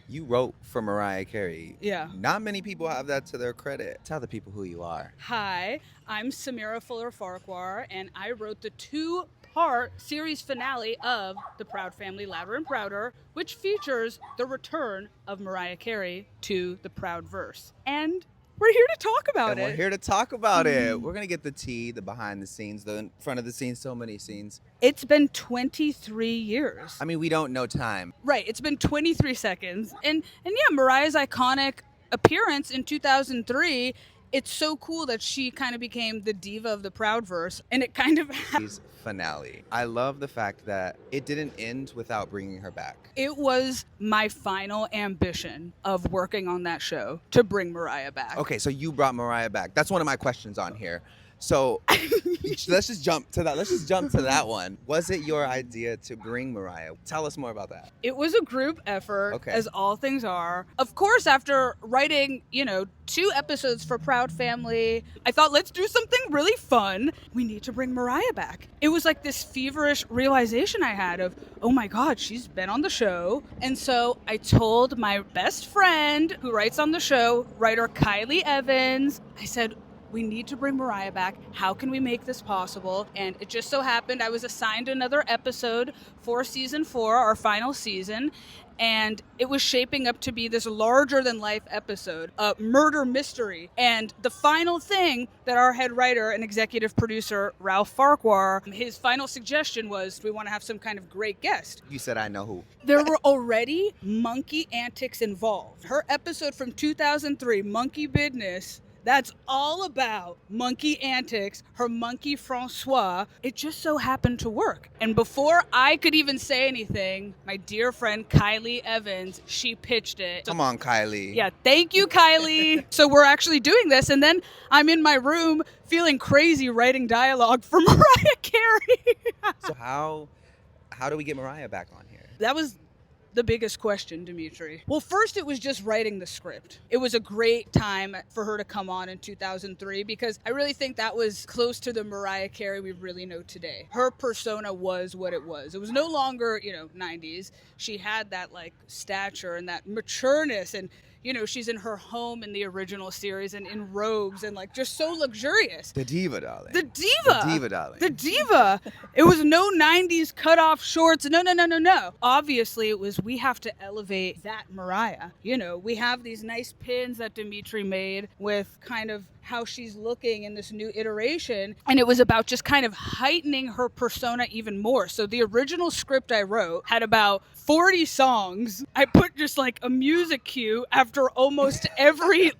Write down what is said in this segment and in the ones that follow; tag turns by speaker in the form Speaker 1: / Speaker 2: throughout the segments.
Speaker 1: You wrote for Mariah Carey.
Speaker 2: Yeah.
Speaker 1: Not many people have that to their credit. Tell the people who you are.
Speaker 2: Hi, I'm Samira Fuller Farquhar, and I wrote the two-part series finale of The Proud Family Louder and Prouder, which features the return of Mariah Carey to the Proud verse. And we're here to talk about
Speaker 1: And we're
Speaker 2: it.
Speaker 1: here to talk about it. We're going to get the tea, the behind the scenes, the in front of the scenes, so many scenes.
Speaker 2: It's been 23 years.
Speaker 1: I mean, we don't know time.
Speaker 2: Right, it's been 23 seconds. And yeah, Mariah's iconic appearance in 2003, it's so cool that she kind of became the diva of the Proud verse, and it kind of
Speaker 1: Finale. I love the fact that it didn't end without bringing her back.
Speaker 2: It was my final ambition of working on that show to bring Mariah back.
Speaker 1: Okay, so you brought Mariah back. That's one of my questions on here. So let's just jump to that. Let's just jump to that one. Was it your idea to bring Mariah? Tell us more about that.
Speaker 2: It was a group effort,
Speaker 1: Okay.
Speaker 2: as all things are. Of course, after writing, 2 episodes for Proud Family, I thought, let's do something really fun. We need to bring Mariah back. It was like this feverish realization I had of, oh my God, she's been on the show. And so I told my best friend who writes on the show, writer Kylie Evans, I said, we need to bring Mariah back. How can we make this possible? And it just so happened I was assigned another episode for season 4, our final season. And it was shaping up to be this larger-than-life episode, a murder mystery. And the final thing that our head writer and executive producer, Ralph Farquhar, his final suggestion was, we want to have some kind of great guest.
Speaker 1: You said I know who.
Speaker 2: There were already monkey antics involved. Her episode from 2003, Monkey Business, that's all about monkey antics, her monkey Francois. It just so happened to work. And before I could even say anything, my dear friend Kylie Evans, she pitched it.
Speaker 1: Come on, Kylie.
Speaker 2: Yeah, thank you, Kylie. So we're actually doing this, and then I'm in my room feeling crazy writing dialogue for Mariah Carey.
Speaker 1: So how do we get Mariah back on here?
Speaker 2: That was the biggest question, Dimitri. Well, first it was just writing the script. It was a great time for her to come on in 2003 because I really think that was close to the Mariah Carey we really know today. Her persona was what it was. It was no longer, 90s. She had that stature and that matureness, and she's in her home in the original series and in robes and just so luxurious.
Speaker 1: The diva, darling.
Speaker 2: The diva.
Speaker 1: The diva, darling.
Speaker 2: The diva. It was no 90s cut-off shorts. No. Obviously, it was, we have to elevate that Mariah. We have these nice pins that Dimitri made with kind of how she's looking in this new iteration. And it was about just kind of heightening her persona even more. So the original script I wrote had about 40 songs. I put just a music cue after almost every,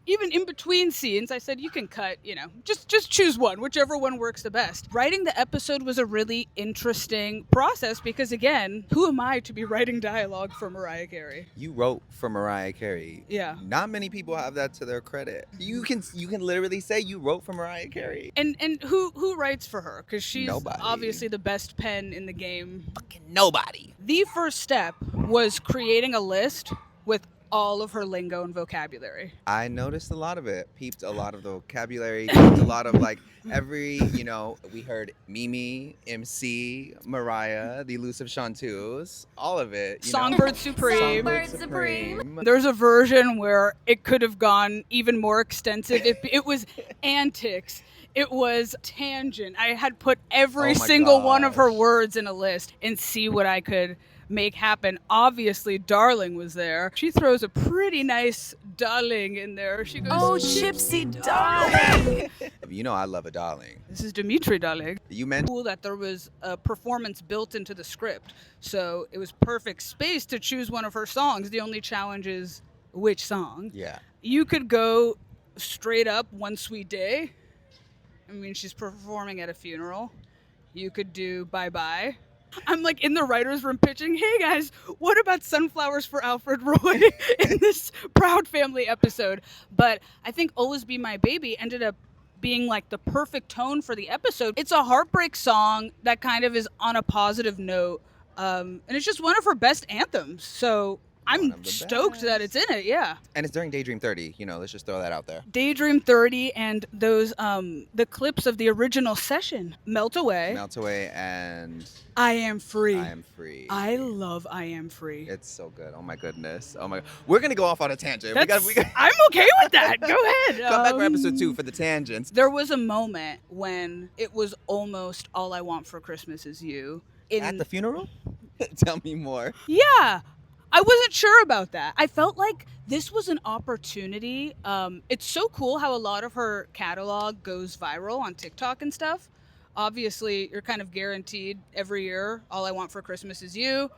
Speaker 2: even in between scenes. I said, you can cut, just choose one, whichever one works the best. Writing the episode was a really interesting process because, again, who am I to be writing dialogue for Mariah Carey?
Speaker 1: You wrote for Mariah Carey.
Speaker 2: Yeah.
Speaker 1: Not many people have that to their credit. You can literally say you wrote for Mariah Carey.
Speaker 2: And who writes for her? Because she's
Speaker 1: Nobody.
Speaker 2: obviously the best pen in the game.
Speaker 1: Fucking nobody.
Speaker 2: The first step was creating a list with all of her lingo and vocabulary.
Speaker 1: I noticed a lot of it. Peeped a lot of the vocabulary. Peeped a lot of every, we heard Mimi, MC, Mariah, the elusive Chanteuse, all of it.
Speaker 2: Songbird Supreme.
Speaker 3: Songbird Supreme.
Speaker 2: There's a version where it could have gone even more extensive. It was antics. It was tangent. I had put every single one of her words in a list and see what I could make happen. Obviously, Darling was there. She throws a pretty nice darling in there. She goes,
Speaker 3: Oh, Gypsy darling.
Speaker 1: I love a darling.
Speaker 2: This is Dimitri, darling.
Speaker 1: You meant
Speaker 2: Cool that there was a performance built into the script. So it was perfect space to choose one of her songs. The only challenge is which song.
Speaker 1: Yeah.
Speaker 2: You could go straight up One Sweet Day. I mean, she's performing at a funeral. You could do Bye Bye. I'm in the writer's room pitching, hey guys, what about Sunflowers for Alfred Roy in this Proud Family episode? But I think Always Be My Baby ended up being the perfect tone for the episode. It's a heartbreak song that kind of is on a positive note. And it's just one of her best anthems. So I'm
Speaker 1: of the
Speaker 2: stoked that it's in it, yeah.
Speaker 1: And it's during Daydream 30. Let's just throw that out there.
Speaker 2: Daydream 30 and those the clips of the original session, Melt Away.
Speaker 1: Melt Away and
Speaker 2: I Am Free.
Speaker 1: I Am Free.
Speaker 2: I love I Am Free.
Speaker 1: It's so good. Oh my goodness. Oh my god. We're gonna go off on a tangent. We got
Speaker 2: I'm okay with that. Go ahead.
Speaker 1: come back for episode 2 for the tangents.
Speaker 2: There was a moment when it was almost All I Want for Christmas Is You.
Speaker 1: At the funeral? Tell me more.
Speaker 2: Yeah. I wasn't sure about that. I felt like this was an opportunity. It's so cool how a lot of her catalog goes viral on TikTok and stuff. Obviously, you're kind of guaranteed every year, All I Want for Christmas Is You.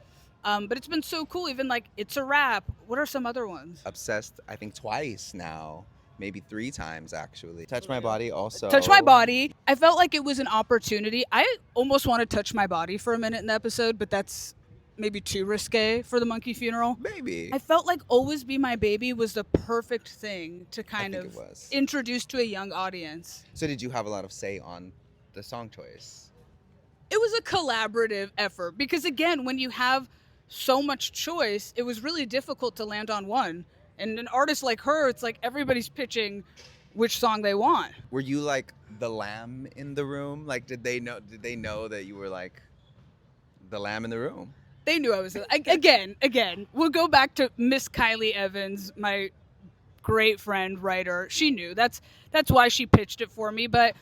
Speaker 2: But it's been so cool, even like It's a Wrap. What are some other ones?
Speaker 1: Obsessed, I think twice now. Maybe 3 times, actually. Touch My Body also.
Speaker 2: Touch My Body. I felt like it was an opportunity. I almost want to touch my body for a minute in the episode, but that's maybe too risque for the monkey funeral.
Speaker 1: Maybe.
Speaker 2: I felt like Always Be My Baby was the perfect thing to kind
Speaker 1: think
Speaker 2: of
Speaker 1: it was.
Speaker 2: introduce to a young audience.
Speaker 1: So did you have a lot of say on the song choice?
Speaker 2: It was a collaborative effort because, again, when you have so much choice, it was really difficult to land on one. And an artist like her, it's like everybody's pitching which song they want.
Speaker 1: Were you like the lamb in the room? Like, did they know that you were like the lamb in the room?
Speaker 2: They knew I was. Again, we'll go back to Miss Kylie Evans, my great friend, writer. She knew. That's why she pitched it for me. But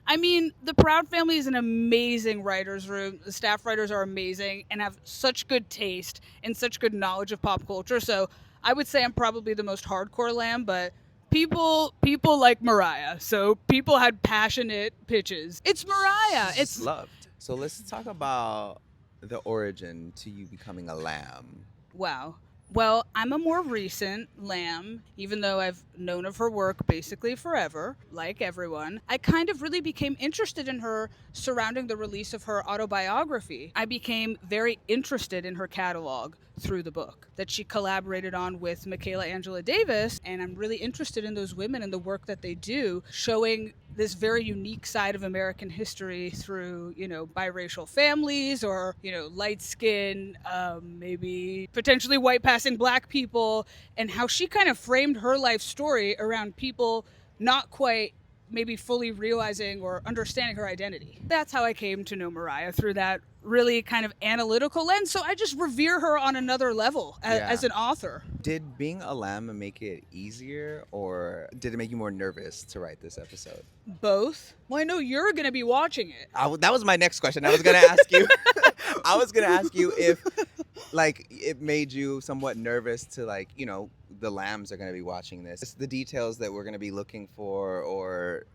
Speaker 2: I mean, the Proud family is an amazing writer's room. The staff writers are amazing and have such good taste and such good knowledge of pop culture. So I would say I'm probably the most hardcore lamb, but people like Mariah. So people had passionate pitches. It's Mariah. It's
Speaker 1: loved. So let's talk about the origin to you becoming a lamb.
Speaker 2: Wow. Well, I'm a more recent lamb, even though I've known of her work basically forever, like everyone. I kind of really became interested in her surrounding the release of her autobiography. I became very interested in her catalog through the book that she collaborated on with Michaela Angela Davis, and I'm really interested in those women and the work that they do, showing this very unique side of American history through, biracial families or, light skin, maybe potentially white passing black people, and how she kind of framed her life story around people not quite maybe fully realizing or understanding her identity. That's how I came to know Mariah, through that really kind of analytical lens. So I just revere her on another level as an author.
Speaker 1: Did being a lamb make it easier, or did it make you more nervous to write this episode?
Speaker 2: Both. Well, I know you're going to be watching it.
Speaker 1: That was my next question. I was going to ask you. I was going to ask you if, it made you somewhat nervous to, the lambs are going to be watching this. It's the details that we're going to be looking for, or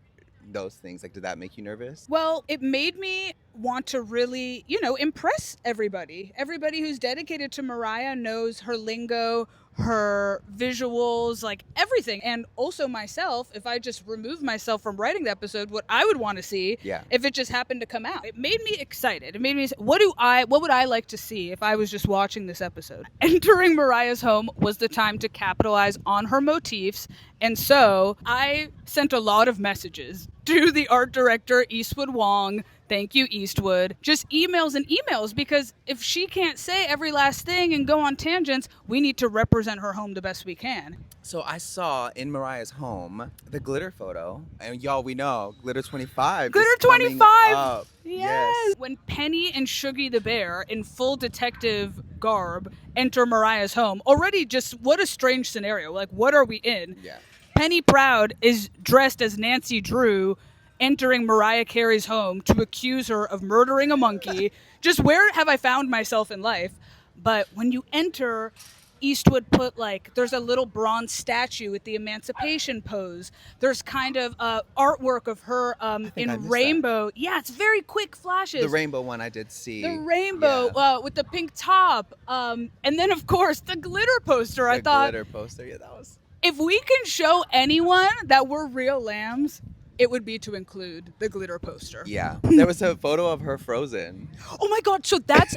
Speaker 1: those things. Did that make you nervous?
Speaker 2: Well, it made me want to really, impress everybody. Everybody who's dedicated to Mariah knows her lingo, her visuals, everything. And also myself, if I just remove myself from writing the episode, what I would want to see if it just happened to come out. It made me excited. It made me say, what would I like to see if I was just watching this episode? Entering Mariah's home was the time to capitalize on her motifs. And so I sent a lot of messages to the art director, Eastwood Wong. Thank you, Eastwood. Just emails and emails, because if she can't say every last thing and go on tangents, we need to represent her home the best we can.
Speaker 1: So I saw in Mariah's home the glitter photo, and y'all, we know Glitter 25.
Speaker 2: Glitter 25.
Speaker 1: Up.
Speaker 2: Yes. When Penny and Shuggy the bear in full detective garb enter Mariah's home, already just what a strange scenario. What are we in?
Speaker 1: Yeah.
Speaker 2: Penny Proud is dressed as Nancy Drew, entering Mariah Carey's home to accuse her of murdering a monkey. Just where have I found myself in life? But when you enter, Eastwood put there's a little bronze statue with the emancipation pose. There's kind of artwork of her in rainbow. That. Yeah, it's very quick flashes.
Speaker 1: The rainbow one I did see.
Speaker 2: The rainbow with the pink top. And then, of course, the glitter poster. I thought,
Speaker 1: glitter poster, yeah, that was...
Speaker 2: If we can show anyone that we're real lambs, it would be to include the glitter poster.
Speaker 1: Yeah. There was a photo of her frozen.
Speaker 2: Oh my God. So that's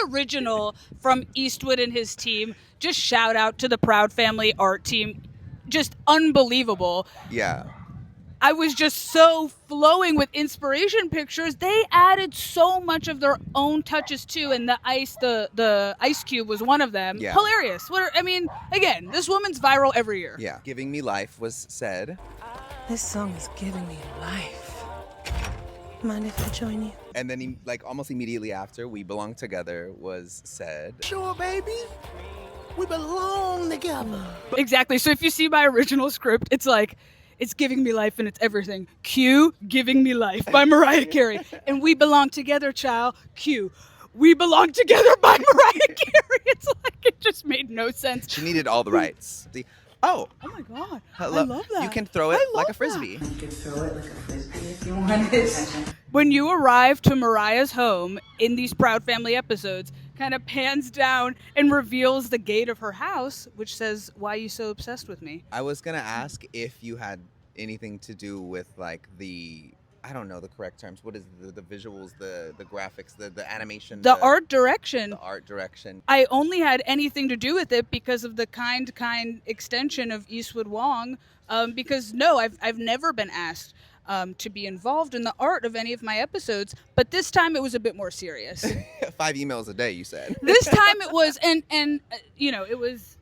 Speaker 2: original from Eastwood and his team. Just shout out to the Proud Family art team. Just unbelievable.
Speaker 1: Yeah.
Speaker 2: I was just so flowing with inspiration pictures. They added so much of their own touches too, and the ice cube was one of them.
Speaker 1: Yeah.
Speaker 2: Hilarious. I mean, again, this woman's viral every year.
Speaker 1: Yeah. Giving Me Life was said.
Speaker 3: This song is giving me life. Mind if I join you?
Speaker 1: And then almost immediately after, We Belong Together was said.
Speaker 4: Sure, baby. We belong together.
Speaker 2: Exactly. So if you see my original script, it's like, it's giving me life and it's everything. Q, Giving Me Life by Mariah Carey. And We Belong Together, child. Q, We Belong Together by Mariah Carey. It's like, it just made no sense.
Speaker 1: She needed all the rights. Oh
Speaker 2: my God.
Speaker 1: hello.
Speaker 2: I love that.
Speaker 1: You can throw it like a
Speaker 2: love
Speaker 1: frisbee.
Speaker 5: You can throw it like a frisbee if you want it.
Speaker 2: When you arrive to Mariah's home in these Proud Family episodes, kind of pans down and reveals the gate of her house, which says, "Why you so obsessed with me?"
Speaker 1: I was gonna ask if you had anything to do with I don't know the correct terms. What is the visuals, the graphics, the animation,
Speaker 2: The art direction.
Speaker 1: the art direction.
Speaker 2: I only had anything to do with it because of the kind extension of Eastwood Wong. Because no, I've never been asked to be involved in the art of any of my episodes, but this time it was a bit more serious.
Speaker 1: 5 emails a day, you said.
Speaker 2: This time it was, and it was,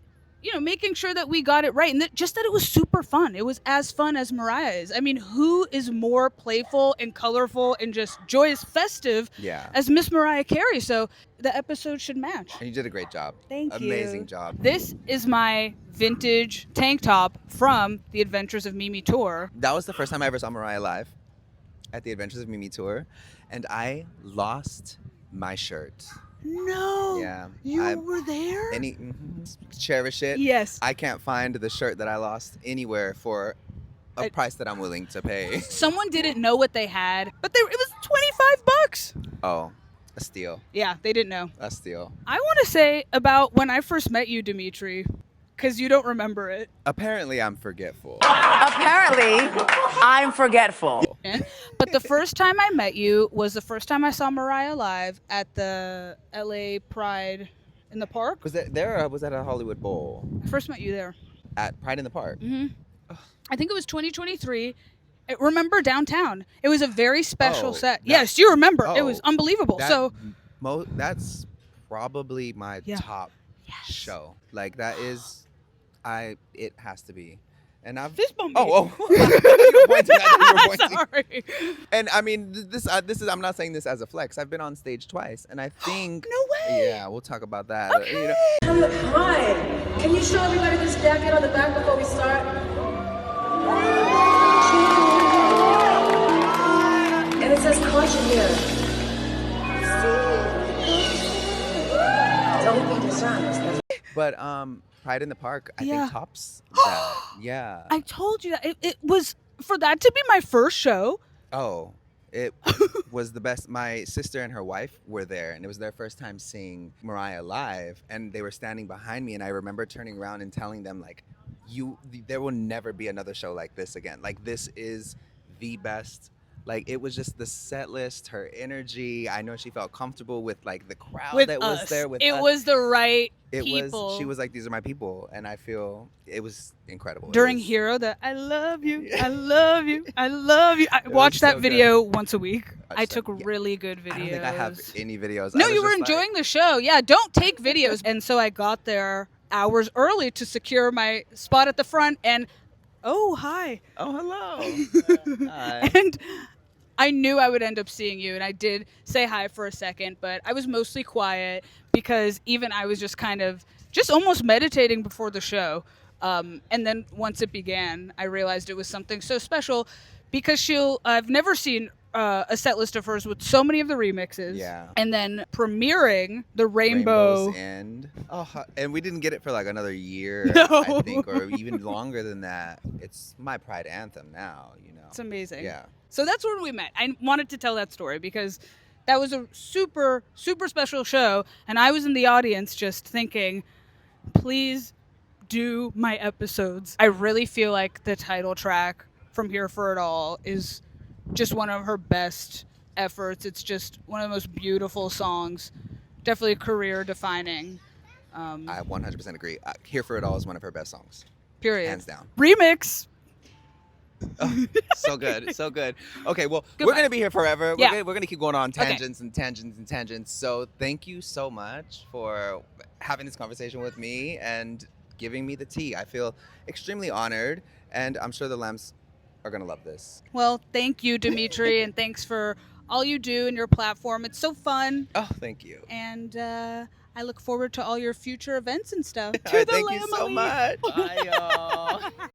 Speaker 2: making sure that we got it right, and just that it was super fun. It was as fun as Mariah is. I mean, who is more playful and colorful and just joyous, festive
Speaker 1: Yeah.
Speaker 2: as Miss Mariah Carey? So the episode should match.
Speaker 1: And you did a great job.
Speaker 2: Thank you.
Speaker 1: Amazing job.
Speaker 2: This is my vintage tank top from the Adventures of Mimi tour.
Speaker 1: That was the first time I ever saw Mariah live at the Adventures of Mimi tour, and I lost my shirt.
Speaker 2: No.
Speaker 1: Yeah.
Speaker 2: You were there?
Speaker 1: Cherish it.
Speaker 2: Yes.
Speaker 1: I can't find the shirt that I lost anywhere for a price that I'm willing to pay.
Speaker 2: Someone didn't know what they had, but it was $25.
Speaker 1: Oh, a steal.
Speaker 2: Yeah, they didn't know.
Speaker 1: A steal.
Speaker 2: I want to say about when I first met you, Dimitri, because you don't remember it.
Speaker 1: Apparently, I'm forgetful.
Speaker 5: Apparently, I'm forgetful.
Speaker 2: But the first time I met you was the first time I saw Mariah live at the LA Pride in the Park.
Speaker 1: Was that there or was that a Hollywood Bowl?
Speaker 2: I first met you there.
Speaker 1: At Pride in the Park?
Speaker 2: Mm-hmm. I think it was 2023. Remember downtown? It was a very special set. Yes, you remember. It was unbelievable.
Speaker 1: That's probably my
Speaker 2: Yeah.
Speaker 1: top show. Like that is, it has to be. And I've
Speaker 2: Fist bump me.
Speaker 1: Oh, you were pointing. I thought you were pointing.
Speaker 2: Sorry.
Speaker 1: And I mean, this is. I'm not saying this as a flex. I've been on stage twice, and I think.
Speaker 2: No way.
Speaker 1: Yeah, we'll talk about that.
Speaker 2: Okay.
Speaker 6: Hi, can you show everybody this jacket on the back before we start? And it says caution here. Don't be dishonest.
Speaker 1: But Pride in the Park, I
Speaker 2: Yeah.
Speaker 1: think tops that. Yeah.
Speaker 2: I told you that it was for that to be my first show.
Speaker 1: Oh, it was the best. My sister and her wife were there, and it was their first time seeing Mariah live, and they were standing behind me, and I remember turning around and telling them, like, there will never be another show like this again. Like, this is the best. Like, it was just the set list, her energy. I know she felt comfortable with, like, the crowd
Speaker 2: With
Speaker 1: that
Speaker 2: us.
Speaker 1: was there with
Speaker 2: It
Speaker 1: us.
Speaker 2: was the right
Speaker 1: It
Speaker 2: people.
Speaker 1: she was like, these are my people, and I feel it was incredible.
Speaker 2: During
Speaker 1: It was,
Speaker 2: Hero, I love you,
Speaker 1: Yeah.
Speaker 2: I love you, I love you. I
Speaker 1: was
Speaker 2: watched that
Speaker 1: so
Speaker 2: video once a week. I
Speaker 1: just
Speaker 2: took
Speaker 1: like, yeah.
Speaker 2: really good videos.
Speaker 1: I don't think I have any videos.
Speaker 2: No,
Speaker 1: I was
Speaker 2: you were
Speaker 1: just like-
Speaker 2: enjoying the show. Yeah, don't take videos. And so I got there hours early to secure my spot at the front. And oh, hi.
Speaker 1: Oh, hello. Hi.
Speaker 2: And I knew I would end up seeing you, and I did say hi for a second, but I was mostly quiet because even I was just kind of just almost meditating before the show. And then once it began, I realized it was something so special because I've never seen a set list of hers with so many of the remixes.
Speaker 1: Yeah.
Speaker 2: And then premiering the
Speaker 1: Rainbow's End. Oh, and we didn't get it for like another year,
Speaker 2: No.
Speaker 1: I think, or even longer than that. It's my Pride anthem now, you know.
Speaker 2: It's amazing.
Speaker 1: Yeah.
Speaker 2: So that's where we met. I wanted to tell that story because that was a super, super special show. And I was in the audience just thinking, please do my episodes. I really feel like the title track from Here for It All is just one of her best efforts. It's just one of the most beautiful songs. Definitely career defining.
Speaker 1: I 100% agree. Here for It All is one of her best songs.
Speaker 2: Period.
Speaker 1: Hands down.
Speaker 2: Remix.
Speaker 1: Oh, so good, so good. Okay, well,
Speaker 2: Goodbye.
Speaker 1: we're gonna be here forever.
Speaker 2: Yeah.
Speaker 1: We're gonna keep going on
Speaker 2: Okay.
Speaker 1: tangents and tangents and tangents. So thank you so much for having this conversation with me and giving me the tea. I feel extremely honored, and I'm sure the lambs are gonna love this.
Speaker 2: Well, thank you, Dimitri, and thanks for all you do in your platform. It's so fun,
Speaker 1: Oh, thank you.
Speaker 2: and I look forward to all your future events and stuff.
Speaker 1: All right, thank you so much. Bye, y'all.